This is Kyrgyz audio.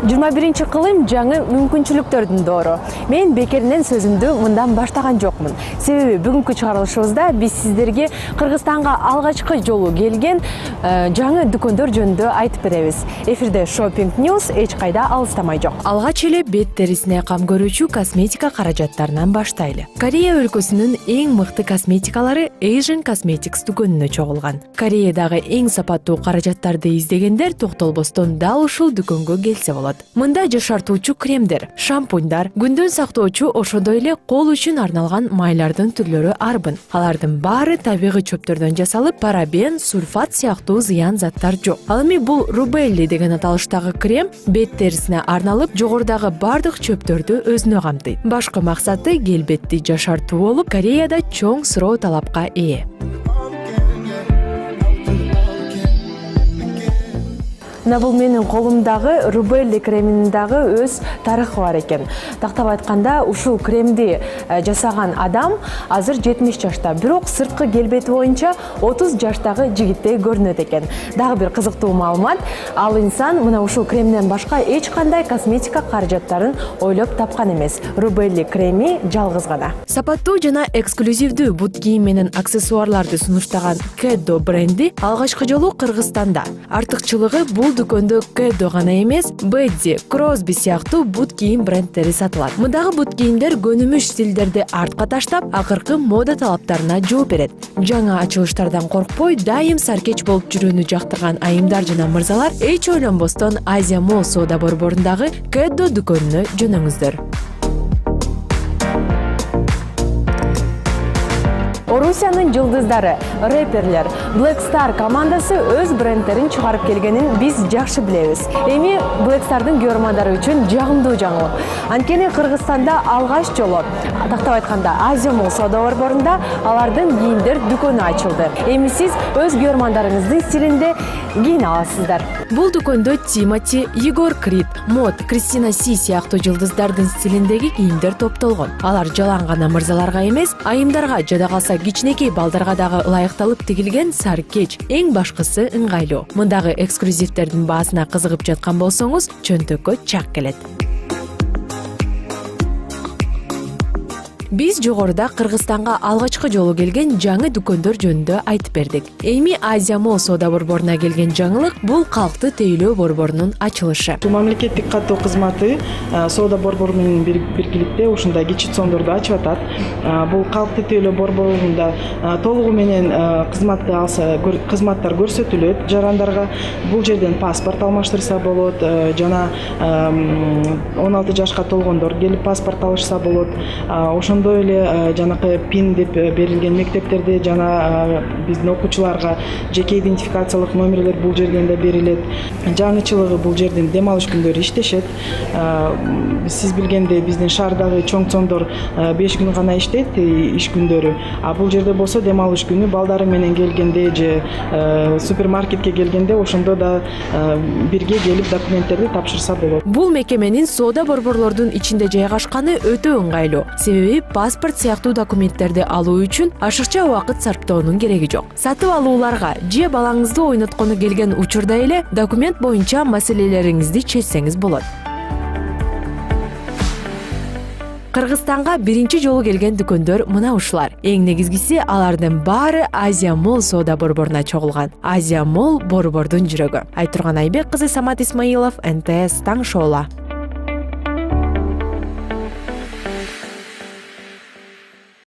21-кылым жаңы мүмкүнчүлүктөрдүн доору. Мен бекеринен сөзүмдү мындан баштаган жокмун. Себеби бүгүнкү чыгарылышыбызда биз сиздерге Кыргызстанга алгачкы жолу келген жаңы дүкөндөр жөнүндө айтып беребиз. Эфирде Shopping News эч кайда алыстамай жок. Алгач эле бет терисине кам көрүүчү косметика каражаттарынан баштайлы. Корея өлкөсүнүн эң мыкты косметикалары Asian Cosmetics дүкөнүнө чогулган. Кореядагы эң сапаттуу каражаттарды издегендер токтолбостон дал ушул дүкөнгө келсе болот. Мында жашартуучу кремдер, шампуньдар, күндөн сактоочу, ошондой эле кол үчүн арналган майлардын түрлөрү арбын. Алардын баары табигый чөптөрдөн жасалып, парабен, сульфат сыяктуу зыян заттар жок. Ал эми бул Rubelli деген аталыштагы крем бет терисине арналып, жогорудагы бардык чөптөрдү өзүнө камтыйт. Башкы максаты келбетти жашартуу болуп, Кореяда чоң суроо талапка ээ. Бул менин колумдагы Rubelli креминин дагы өз тарыхы бар экен. Тактап айтканда, ушул кремди жасаган адам азыр 70 жашта, бирок сырткы келбети боюнча 30 жаштагы жигиттей көрүнөт экен. Дагы бир кызыктуу маалымат, ал инсан мына ушул кремден башка эч кандай косметика каражаттарын ойлоп тапкан эмес. Rubelli креми жалгыз гана. Сапаттуу жана эксклюзивдүү бут кийим менен аксессуарларды сунуштаган Keddo бренди алгачкы жолу Кыргызстанда. Артыкчылыгы бул дүкөндө Keddo гана эмес, Bedzi, Crosby сыяктуу бут кийим брендтери сатылат. Мындагы бут кийимдер көнүмүш стилдерди артка таштап, акыркы мода талаптарына жооп берет. Жаңа ачылыштардан коркпой, дайым саркеч болуп жүрүүнү жактырган айымдар жана мырзалар эч ойлонбостон Asia Mall соода борборундагы Keddo дүкөнүнө жөнөңүздөр. Орусиянын жылдыздары, рэперлер, Black Star командасы өз брендтерин чыгарып келгенин биз жакшы билебиз. Эми Black Star'дын көрөрмандары үчүн жагымдуу жаңылык. Анткени Кыргызстанда алгач жолу, тактап айтканда, Asia Mall соода борборунда алардын кийимдер дүкөнү ачылды. Эми сиз өз көрөрмандарыңыздын стилинде кийине аласыздар. Бул дүкөндө Тимати, Егор Крид, Мод, Кристина Си сыяктуу жылдыздардын стилиндеги кийимдер топтолгон. Алар жалаң гана мырзаларга эмес, айымдарга, жада калса кичинекей балдарга дагы ылайыкталып тигилген саркеч, эң башкысы ыңгайлуу. Мындагы эксклюзивтердин баасына кызыгып жаткан болсоңуз, чөнтөккө чак келет. Биз жогоруда Кыргызстанга алгачкы жолу келген жаңы дүкөндөр жөнүндө айтып бердик. Эми Asia Mall соода борборуна келген жаңылык бул калкты тейлөө борборунун ачылышы. Мамлекеттик каттоо кызматы соода борбору менен биргиликте ушундай кичи цондорду ачып атат. Бул калкты тейлөө борборунда толугу менен кызматтар көрсөтүлөт. Жарандарга бул жерден паспорт алмаштырса болот, жана 16 жашка толгондор келип паспорт алышса болот. Ошондой эле жанакы пин деп берилген мектептерде жана биздин окуучуларга жеке идентификациялык номерлер бул жерден да берилет. Жаңычылыгы бул жерден дем алыш күндөрү иштешет. Сиз билгендей биздин шаардагы чоң цондор 5 күн гана иштейт, иш күндөрү. А бул жерде болсо дем алыш күнү балдары менен келгенде же супермаркетке келгенде ошондо да бирге келип документтерди тапшырса болот. Бул мекеменин соода борборлордун ичинде жайгашканы өтө ыңгайлуу. Себеби паспорт сыяктуу документтерди алуу үчүн ашыкча убакыт сарптоонун кереги жок. Сатып алууларга же балаңызды ойноткону келген учурда эле документ боюнча маселелериңизди чечсеңиз болот. Кыргызстанга биринчи жолу келген дүкөндөр мына ушулар. Эң негизгиси алардын баары Asia Mall соода борборуна чогулган. Asia Mall борбордун жүрөгү. Айтурган Айбек кызы, Самат Исмаилов, НТС таң шоула.